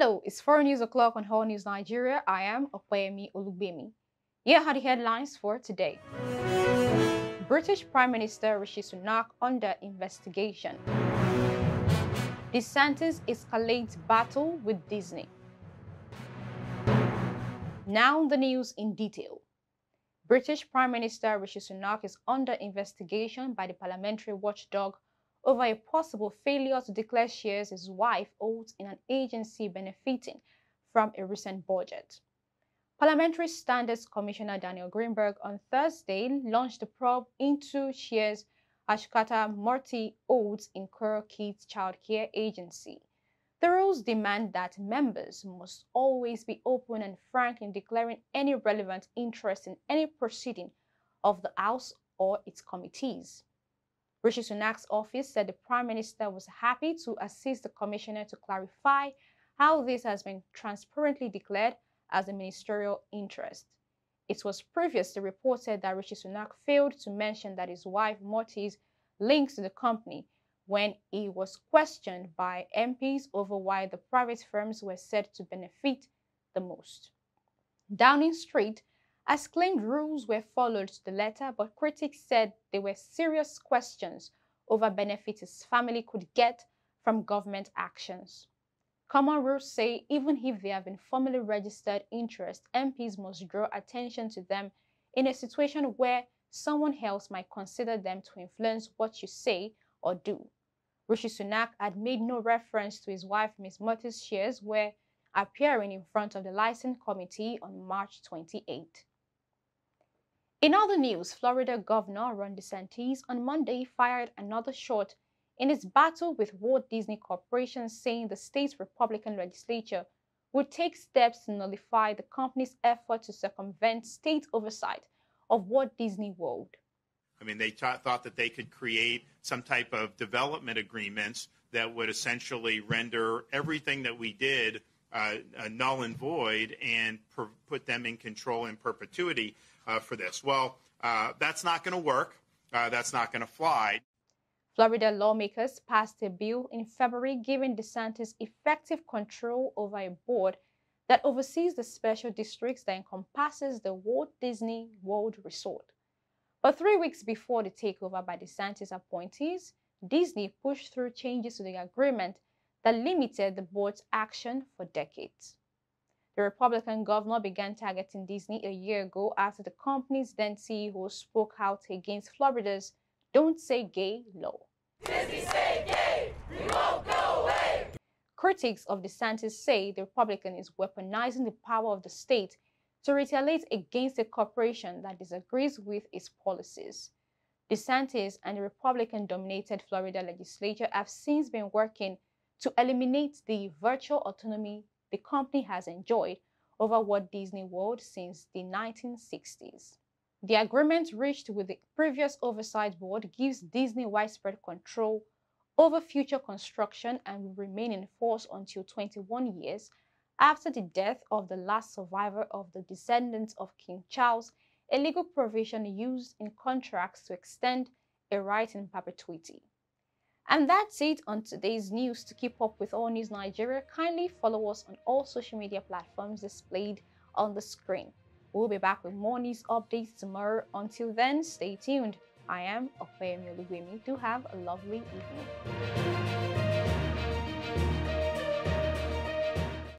Hello, it's 4 News o'clock on Allnews Nigeria. I am Opeyemi Olugbemi. Here are the headlines for today. British Prime Minister Rishi Sunak under investigation. DESANTIS escalates battle with Disney. Now the news in detail. British Prime Minister Rishi Sunak is under investigation by the parliamentary watchdog over a possible failure to declare shares his wife holds in an agency benefiting from a recent budget. Parliamentary Standards Commissioner Daniel Greenberg on Thursday launched a probe into shares Ashkata Murthy holds in Kerr Kids Childcare Agency. The rules demand that members must always be open and frank in declaring any relevant interest in any proceeding of the House or its committees. Rishi Sunak's office said the Prime Minister was happy to assist the Commissioner to clarify how this has been transparently declared as a ministerial interest. It was previously reported that Rishi Sunak failed to mention that his wife Murthy's links to the company when he was questioned by MPs over why the private firms were said to benefit the most. Downing Street has claimed rules were followed to the letter, but critics said there were serious questions over benefits his family could get from government actions. Common rules say even if they have been formally registered interest, MPs must draw attention to them in a situation where someone else might consider them to influence what you say or do. Rishi Sunak had made no reference to his wife Ms. Murthy's shares were appearing in front of the Licensing Committee on March 28. In other news, Florida Governor Ron DeSantis on Monday fired another shot in its battle with Walt Disney Corporation, saying the state's Republican legislature would take steps to nullify the company's effort to circumvent state oversight of Walt Disney World. I mean, they thought that they could create some type of development agreements that would essentially render everything that we did null and void and put them in control in perpetuity for this. Well, that's not going to work. That's not going to fly. Florida lawmakers passed a bill in February giving DeSantis effective control over a board that oversees the special districts that encompasses the Walt Disney World Resort. But 3 weeks before the takeover by DeSantis appointees, Disney pushed through changes to the agreement that limited the board's action for decades. The Republican governor began targeting Disney a year ago after the company's then CEO spoke out against Florida's Don't Say Gay law. Disney say gay, we won't go away. Critics of DeSantis say the Republican is weaponizing the power of the state to retaliate against a corporation that disagrees with its policies. DeSantis and the Republican-dominated Florida legislature have since been working to eliminate the virtual autonomy the company has enjoyed over Walt Disney World since the 1960s. The agreement reached with the previous oversight board gives Disney widespread control over future construction and will remain in force until 21 years after the death of the last survivor of the descendants of King Charles, a legal provision used in contracts to extend a right in perpetuity. And that's it on today's news. To keep up with Allnews Nigeria, kindly follow us on all social media platforms displayed on the screen. We'll be back with more news updates tomorrow. Until then, stay tuned. I am Opeyemi Olugbemi. Do have a lovely evening.